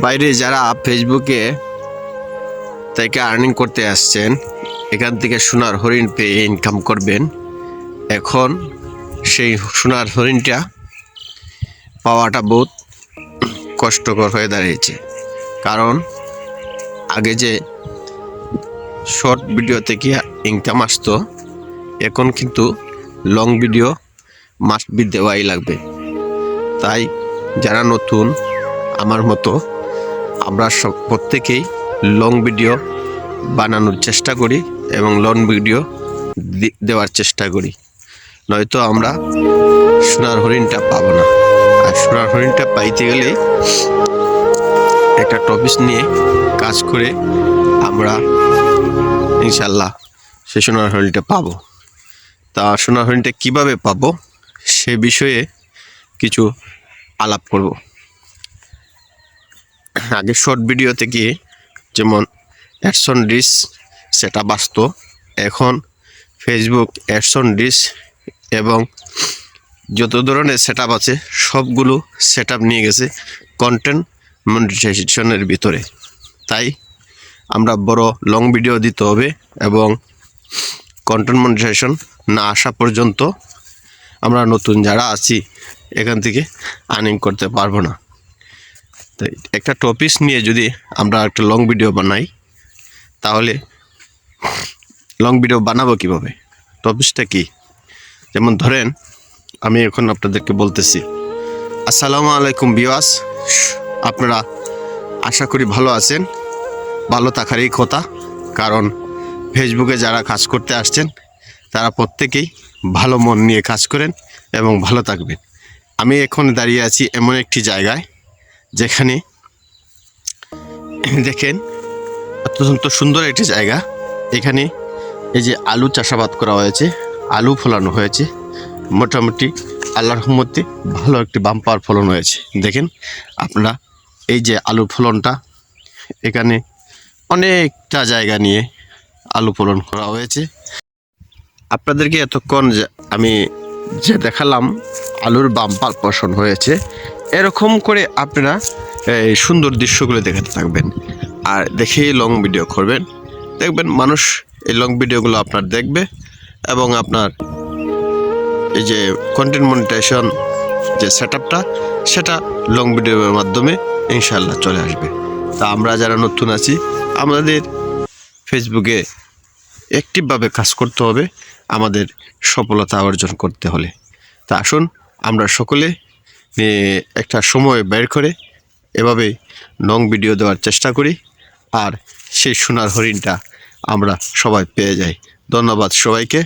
বাইরে যারা ফেসবুকে থেকে আর্নিং করতে আসছেন, এখান থেকে সোনার হরিণ পেয়ে ইনকাম করবেন। এখন সেই সোনার হরিণটা পাওয়াটা বহুত কষ্টকর হয়ে দাঁড়িয়েছে। কারণ আগে যে শর্ট ভিডিও থেকে ইনকাম আসতো, এখন কিন্তু লং ভিডিও মাস্ট বি দেওয়াই লাগবে। তাই যারা নতুন আমার মতো, আমরা প্রত্যেকেই লং ভিডিও বানানোর চেষ্টা করি এবং লং ভিডিও দেওয়ার চেষ্টা করি, নয়তো আমরা সোনার হরিণটা পাবো না। আর সোনার হরিণটা পাইতে গেলে একটা টপিক নিয়ে কাজ করে আমরা ইনশাল্লাহ সেই সোনার হরিণটা পাবো। তা সোনার হরিণটা কীভাবে পাবো সে বিষয়ে কিছু আলাপ করব। আগে শর্ট ভিডিও থেকে যেমন ads on reach set up আসতো, এখন ফেসবুক অ্যাডস অন রিচ এবং যত ধরনের সেট আপ আছে সবগুলো সেট আপ নিয়ে গেছে কন্টেন্ট মনিটাইজেশনের ভিতরে। তাই আমরা বড় লং ভিডিও দিতে হবে এবং কন্টেন্ট মনিটাইজেশন না আসা পর্যন্ত আমরা নতুন যারা আছি এখান থেকে আর্নিং করতে পারবো না। তাই একটা টপিক নিয়ে যদি আমরা একটা লং ভিডিও বানাই, তাহলে লং ভিডিও বানাবো কীভাবে, টপিকটা কি? যেমন ধরেন আমি এখন আপনাদেরকে বলতেছি, আসসালামু আলাইকুম ভিউয়ার্স, আপনারা আশা করি ভালো আছেন। ভালো থাকারই কথা, কারণ ফেসবুকে যারা কাজ করতে আসছেন তারা প্রত্যেকেই ভালো মন নিয়ে কাজ করেন এবং ভালো থাকবেন। আমি এখন দাঁড়িয়ে আছি এমন একটি জায়গায় যেখানে দেখেন অত্যন্ত সুন্দর একটি জায়গা। এখানে এই যে আলু চাষাবাদ করা হয়েছে, আলু ফলানো হয়েছে, মোটামুটি আল্লাহর রহমতে ভালো একটি বাম্পার ফলন হয়েছে। দেখেন আপনারা এই যে আলু ফলনটা, এখানে অনেকটা জায়গা নিয়ে আলু ফলন করা হয়েছে। আপনাদেরকে এতক্ষণ আমি যে দেখালাম আলুর বাম্পার ফলন হয়েছে, এরকম করে আপনারা এই সুন্দর দৃশ্যগুলো দেখাতে থাকবেন আর দেখেই লং ভিডিও করবেন। দেখবেন মানুষ এই লং ভিডিওগুলো আপনার দেখবে এবং আপনার এই যে কন্টেন্ট মনিটাইজেশন যে সেটআপটা সেটা লং ভিডিওর মাধ্যমে ইনশাল্লাহ চলে আসবে। তা আমরা যারা নতুন আছি, আমাদের ফেসবুকে অ্যাক্টিভভাবে কাজ করতে হবে আমাদের সফলতা অর্জন করতে হলে। তা আসুন আমরা সকলে একটা সময় বের করে এভাবেই লং ভিডিও দেওয়ার চেষ্টা করি আর সেই সোনার হরিণটা আমরা সবাই পেয়ে যাই। ধন্যবাদ সবাইকে।